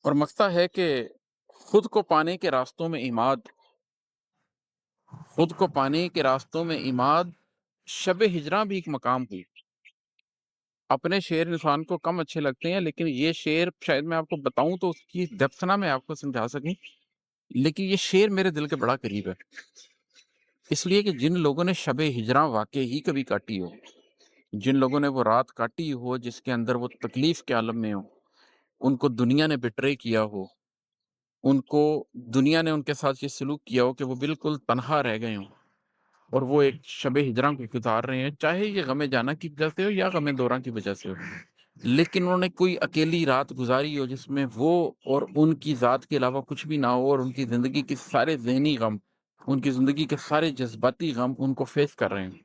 اور مقطع ہے کہ خود کو پانے کے راستوں میں عماد، خود کو پانے کے راستوں میں عماد، شب ہجراں بھی ایک مقام ہوئی۔ اپنے شعر انسان کو کم اچھے لگتے ہیں، لیکن یہ شعر شاید میں آپ کو بتاؤں تو اس کی ڈیپتھ نہ میں آپ کو سمجھا سکیں، لیکن یہ شعر میرے دل کے بڑا قریب ہے، اس لیے کہ جن لوگوں نے شب ہجراں واقع ہی کبھی کاٹی ہو، جن لوگوں نے وہ رات کاٹی ہو جس کے اندر وہ تکلیف کے عالم میں ہو، ان کو دنیا نے بٹرے کیا ہو، ان کو دنیا نے ان کے ساتھ یہ سلوک کیا ہو کہ وہ بالکل تنہا رہ گئے ہوں، اور وہ ایک شب ہجراں کو گزار رہے ہیں، چاہے یہ غم جانا کی وجہ سے ہو یا غم دوراں کی وجہ سے ہو، لیکن انہوں نے کوئی اکیلی رات گزاری ہو جس میں وہ اور ان کی ذات کے علاوہ کچھ بھی نہ ہو، اور ان کی زندگی کے سارے ذہنی غم، ان کی زندگی کے سارے جذباتی غم ان کو فیس کر رہے ہیں۔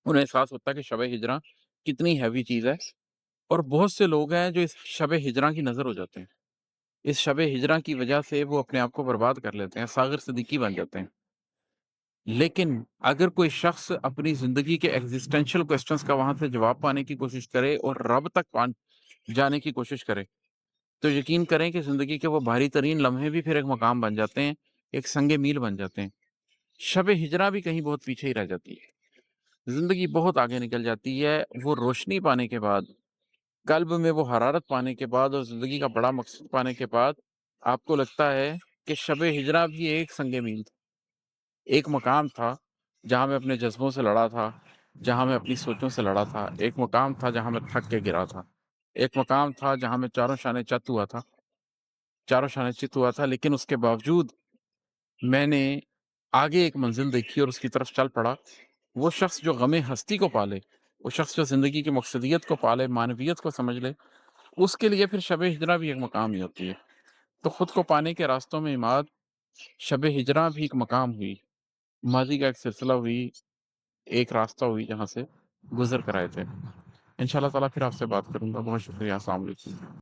انہیں احساس ہوتا ہے کہ شب ہجراں کتنی ہیوی چیز ہے، اور بہت سے لوگ ہیں جو اس شب ہجراں کی نظر ہو جاتے ہیں، اس شب ہجراں کی وجہ سے وہ اپنے آپ کو برباد کر لیتے ہیں، ساغر صدیقی بن جاتے ہیں۔ لیکن اگر کوئی شخص اپنی زندگی کے ایگزسٹینشل کوسچنز کا وہاں سے جواب پانے کی کوشش کرے اور رب تک جانے کی کوشش کرے، تو یقین کریں کہ زندگی کے وہ بھاری ترین لمحے بھی پھر ایک مقام بن جاتے ہیں، ایک سنگ میل بن جاتے ہیں۔ شب ہجراں بھی کہیں بہت پیچھے ہی رہ جاتی ہے، زندگی بہت آگے نکل جاتی ہے۔ وہ روشنی پانے کے بعد، قلب میں وہ حرارت پانے کے بعد، اور زندگی کا بڑا مقصد پانے کے بعد، آپ کو لگتا ہے کہ شب ہجراں بھی ایک سنگ میل تھا، ایک مقام تھا جہاں میں اپنے جذبوں سے لڑا تھا، جہاں میں اپنی سوچوں سے لڑا تھا، ایک مقام تھا جہاں میں تھک کے گرا تھا، ایک مقام تھا جہاں میں چاروں شانے چت ہوا تھا، لیکن اس کے باوجود میں نے آگے ایک منزل دیکھی اور اس کی طرف چل پڑا۔ وہ شخص جو غم ہستی کو پالے، وہ شخص جو زندگی کی مقصدیت کو پالے، معنویت کو سمجھ لے، اس کے لیے پھر شب ہجراں بھی ایک مقام ہی ہوتی ہے۔ تو خود کو پانے کے راستوں میں عماد، شب ہجراں بھی ایک مقام ہوئی، ماضی کا ایک سلسلہ ہوئی، ایک راستہ ہوئی جہاں سے گزر کر آئے تھے۔ انشاءاللہ تعالیٰ پھر آپ سے بات کروں گا۔ بہت شکریہ، السلام علیکم۔